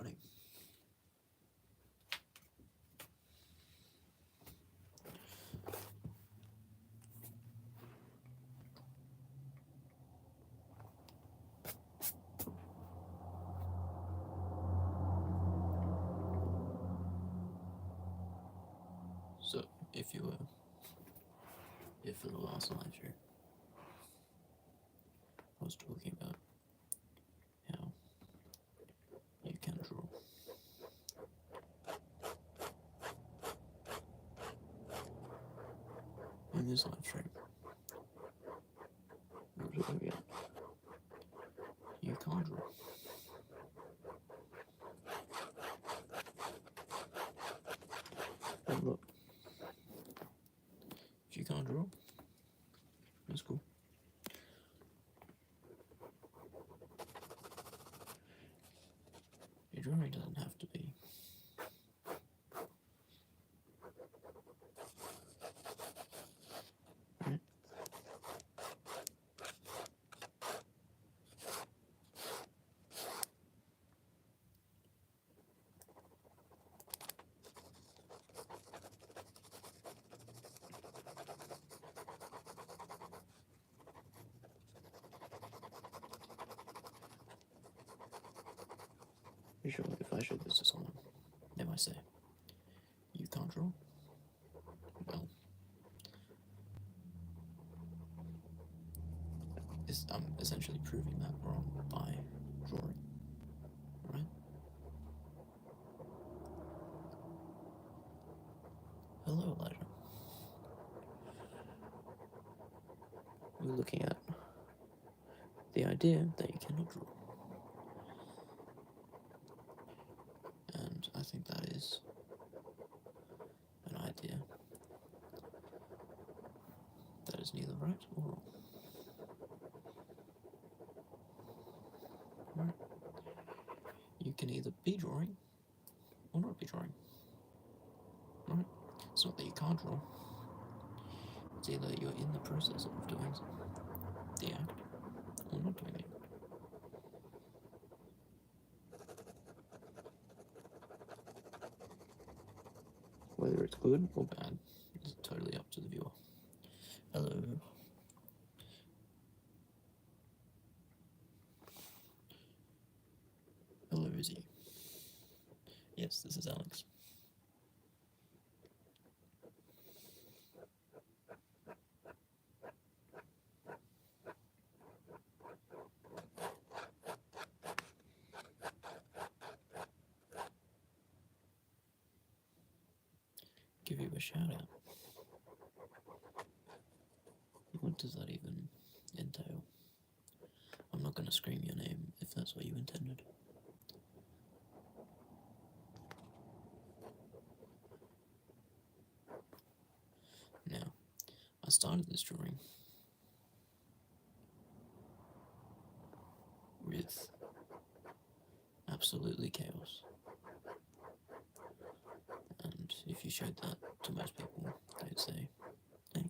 drawing. So, if for the last lecture, I was talking about how you can draw. In this live stream, we're talking about you can't draw. And look, if you can't draw, that's cool. Your drawing doesn't have to be right. Usually, if I show this to someone, they might say, you can't draw? Well, I'm essentially proving that wrong by drawing, right? Hello, Elijah. We're looking at the idea that you cannot draw. And I think that is an idea that is neither right or wrong. Right? You can either be drawing or not be drawing. Right? It's not that you can't draw. It's either you're in the process of doing the act or not doing the act. Whether it's good or bad is totally up to the viewer. Hello. Hello, Izzy. Yes, this is Alex. Give you a shout out. What does that even entail? I'm not going to scream your name if that's what you intended. Now, I started this drawing with absolutely chaos. And if you showed that to most people, they'd say, hey,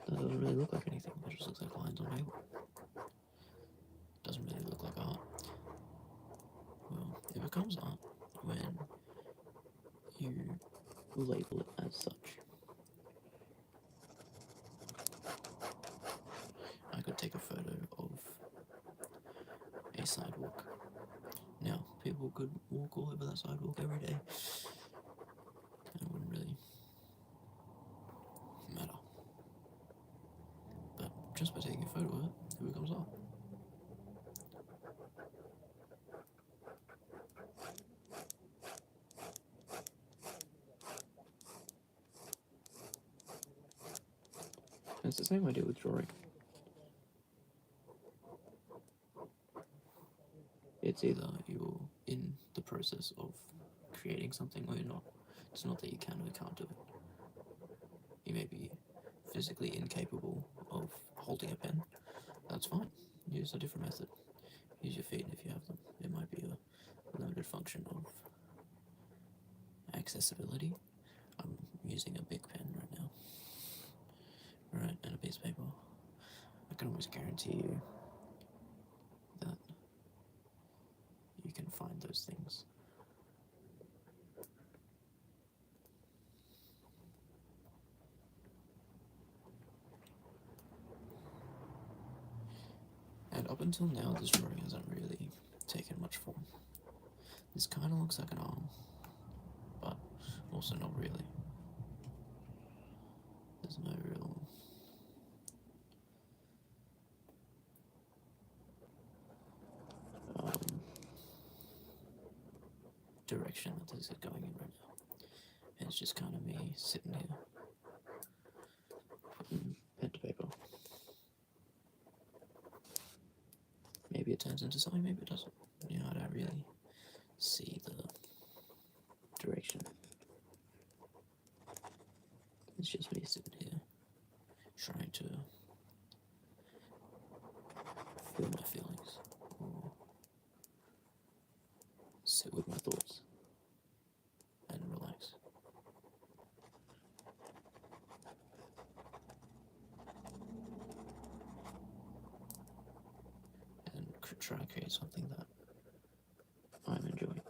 that doesn't really look like anything, it just looks like lines on paper. It doesn't really look like art. Well, it becomes art when you label it as such. I could take a photo of a sidewalk. Now, people could walk all over that sidewalk every day, and it wouldn't really matter. But just by taking a photo of it, it becomes art. It's the same idea with drawing. It's either you're in the process of creating something or you're not. It's not that you can or can't do it. You may be physically incapable of holding a pen. That's fine. Use a different method. Use your feet if you have them. It might be a limited function of accessibility. I'm using a big pen right now. Right, and a piece of paper. I can almost guarantee you that you can find those things. And up until now, this drawing hasn't really taken much form. This kind of looks like an arm, but also not really. There's no real direction that this is going in right now. And it's just kind of me sitting here, putting pen to paper. Maybe it turns into something, maybe it doesn't. You know, I don't really see the direction. It's just me sitting here, trying to feel my feelings, or sit with my thoughts, and relax. And try to create something that I'm enjoying.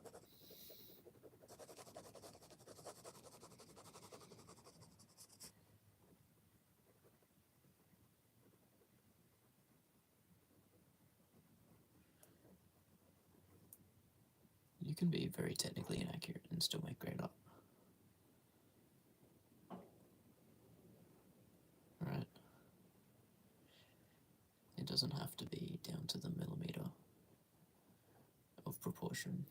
You can be very technically inaccurate and still make great art. Right? It doesn't have to be down to the millimeter of proportion.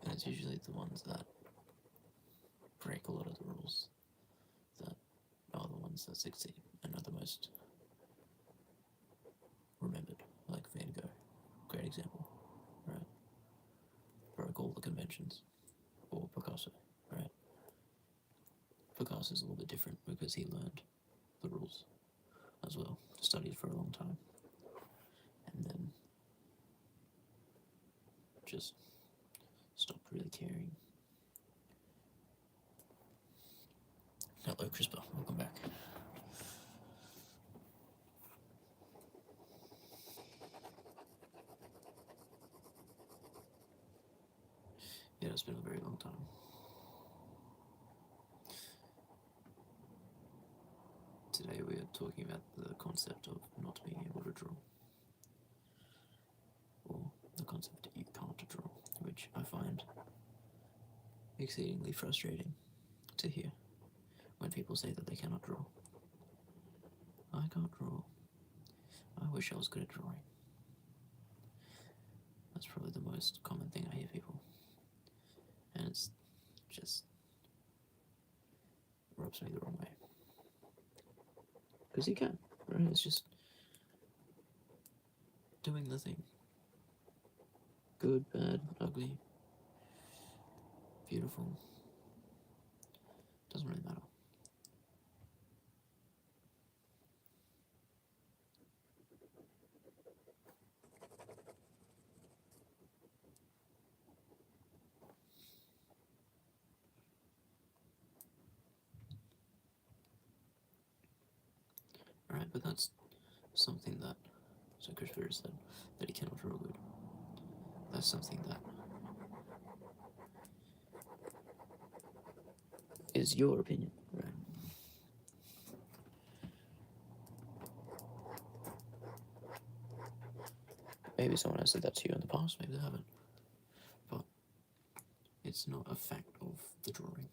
And it's usually the ones that break a lot of the rules that are the ones that succeed and are the most remembered, like Van Gogh, great example, right? Broke all the conventions, or Picasso, right? Picasso's a little bit different because he learned the rules as well, studied for a long time, and then just stopped really caring. Hello, CRISPR, welcome back. Yeah, it's been a very long time. Today we are talking about the concept of not being able to draw, or the concept that you can't draw, which I find exceedingly frustrating to hear when people say that they cannot draw. I can't draw. I wish I was good at drawing. That's probably the most common thing I hear people. And it's just rubs me the wrong way. Because you can, right? It's just doing the thing. Good, bad, ugly, beautiful. Doesn't really matter. Alright, but that's something that, so Christopher said, that he cannot draw good. That's something that is your opinion, right? Maybe someone has said that to you in the past, maybe they haven't. But it's not a fact of the drawing.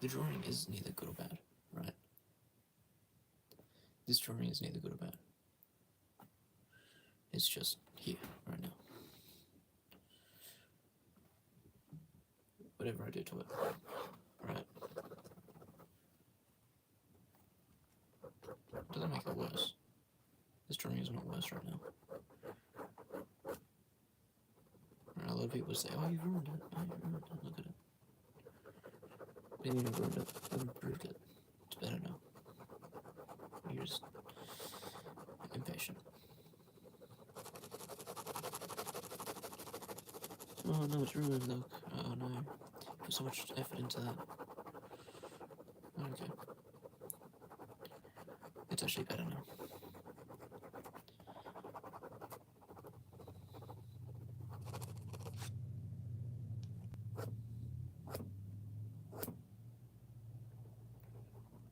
The drawing is neither good or bad, right? This drawing is neither good or bad. It's just here, right now. Whatever I do to it, right? Doesn't make it worse. This drawing is not worse right now. A lot of people say, oh, you've ruined it. Oh, you've ruined it. Look at it. What do you mean I've ruined it? I've improved it. It's better now. You're just impatient. Oh no, it's ruined, look. Oh no. Put so much effort into that. Okay. It's actually better now.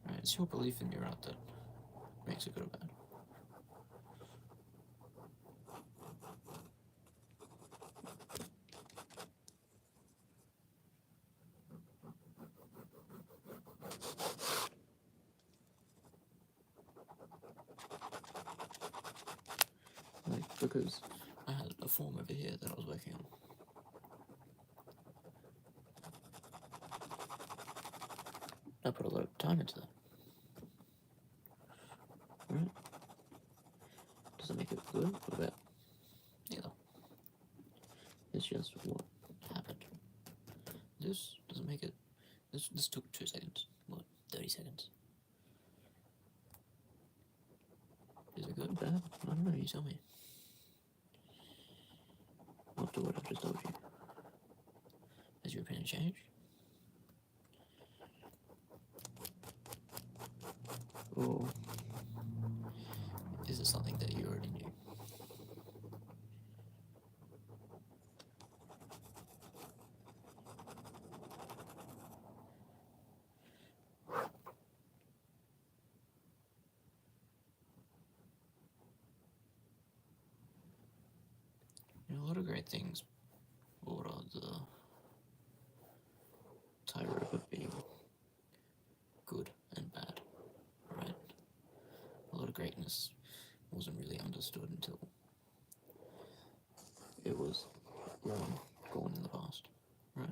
Right, it's your belief in your art that makes it good or bad. Like, because I had a form over here that I was working on. I put a lot of time into that. Right? Does it make it good or bad? Neither. It's just what happened. This doesn't make it. This took 2 seconds. What? 30 seconds. Is it good? Bad? I don't know. You tell me. After what I've just told you. Has your opinion changed? Or is it something that you already knew? You know, a lot of great things brought on the tightrope of being good and bad, right? A lot of greatness wasn't really understood until it was long gone in the past, right?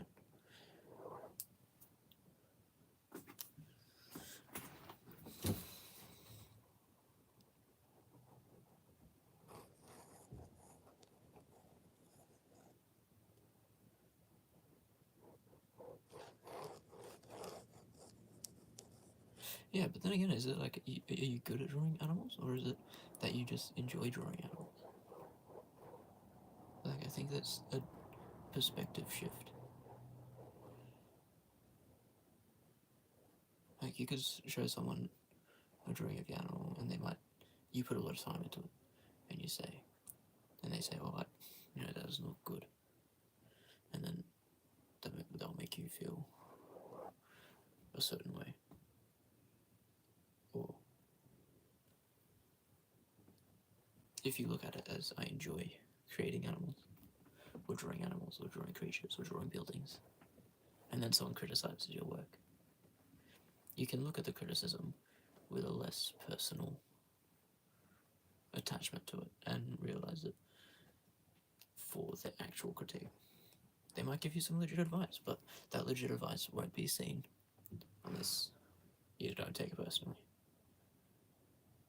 Yeah, but then again, is it like, are you good at drawing animals, or is it that you just enjoy drawing animals? Like, I think that's a perspective shift. Like, you could show someone a drawing of the animal, and you put a lot of time into it, and they say, oh, that was not good. And then they'll make you feel a certain way. Or if you look at it as, I enjoy creating animals, or drawing creatures, or drawing buildings, and then someone criticizes your work, you can look at the criticism with a less personal attachment to it and realize that for the actual critique, they might give you some legit advice, but that legit advice won't be seen unless you don't take it personally.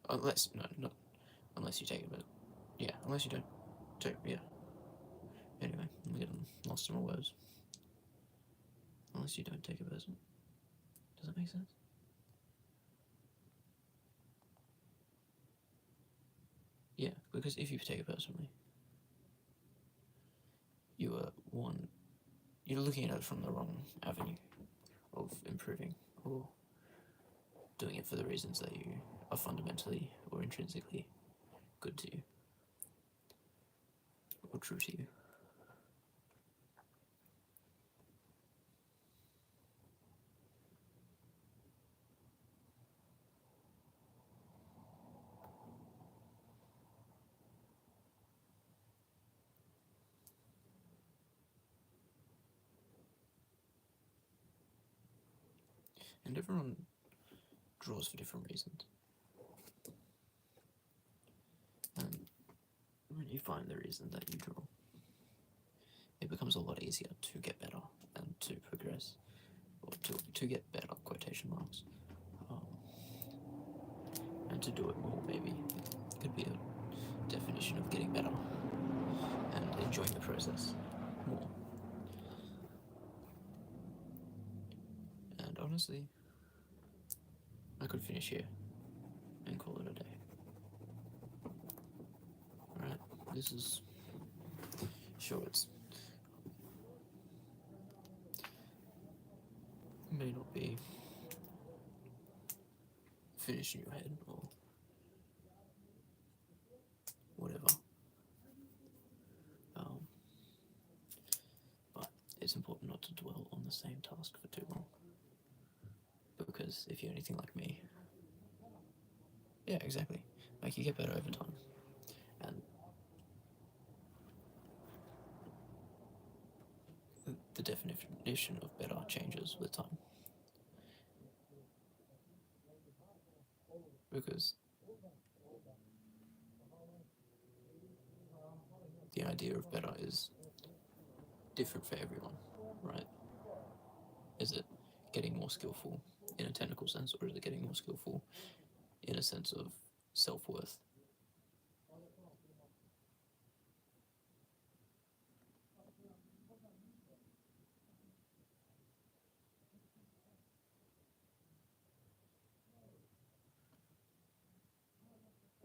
Unless you take it, but yeah, unless you don't take, yeah. Anyway, I'm getting lost in my words. Unless you don't take it personally. Does that make sense? Yeah, because if you take it personally, you're looking at it from the wrong avenue of improving, or doing it for the reasons that you are fundamentally or intrinsically good to you, or true to you. And everyone draws for different reasons. And when you find the reason that you draw, it becomes a lot easier to get better and to progress, or to get better, quotation marks, and to do it more, maybe. It could be a definition of getting better and enjoying the process more. And honestly, I could finish here and call it a day. Alright, this is sure it's may not be finished in your head or to dwell on the same task for too long. Because if you're anything like me, yeah, exactly. Like, you get better over time. And the definition of better changes with time. Because the idea of better is different for everyone, right? Is it getting more skillful in a technical sense, or is it getting more skillful in a sense of self-worth?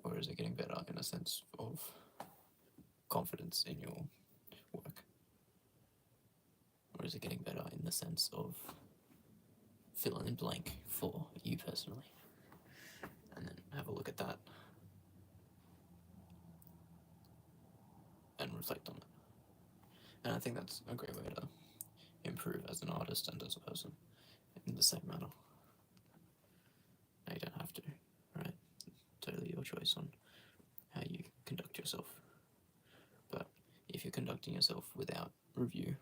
Or is it getting better in a sense of confidence in your work? Or is it getting better in the sense of fill in blank for you personally? And then have a look at that and reflect on it. And I think that's a great way to improve as an artist and as a person in the same manner. Now, you don't have to, right? Totally your choice on how you conduct yourself. But if you're conducting yourself without review,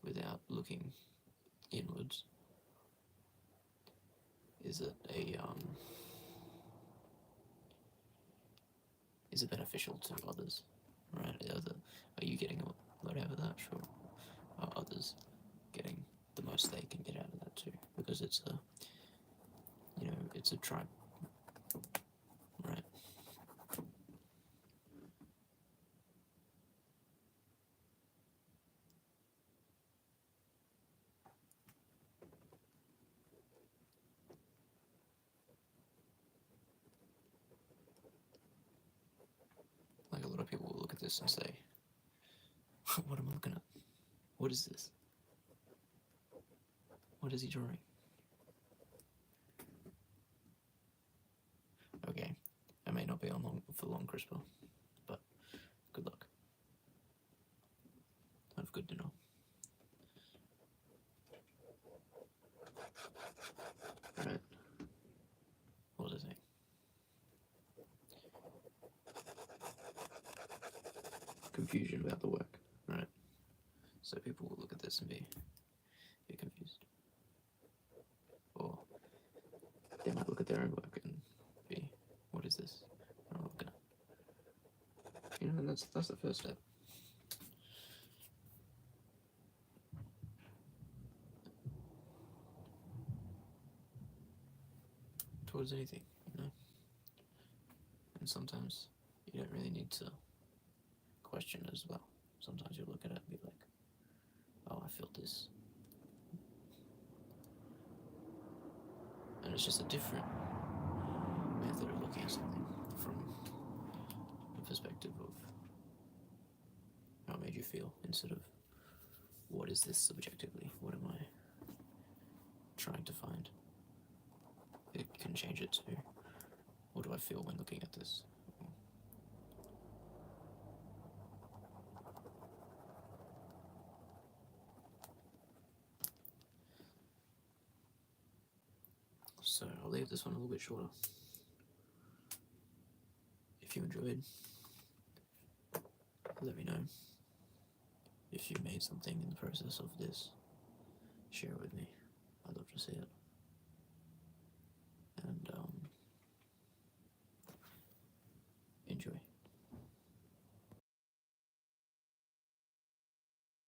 without looking inwards, is it beneficial to others, right? Are you getting a lot out of that? Sure. Are others getting the most they can get out of that too? Because it's a tribe, right? Like, a lot of people will look at this and say, what am I looking at? What is this? What is he drawing? Okay, I may not be on for long CRISPR, but good luck. That's good to know. Right. What was I saying? Confusion about the work, right? So people will look at this and be confused. Or they might look at their own work and be, what is this? I'm not gonna. And that's the first step. Towards anything, And sometimes you don't really need to question as well. Sometimes you look at it and be like, oh, I feel this. And it's just a different method of looking at something from the perspective of how it made you feel, instead of what is this subjectively? What am I trying to find? It can change it to what do I feel when looking at this? So I'll leave this one a little bit shorter. If you enjoyed, let me know. If you made something in the process of this, share it with me. I'd love to see it. And enjoy.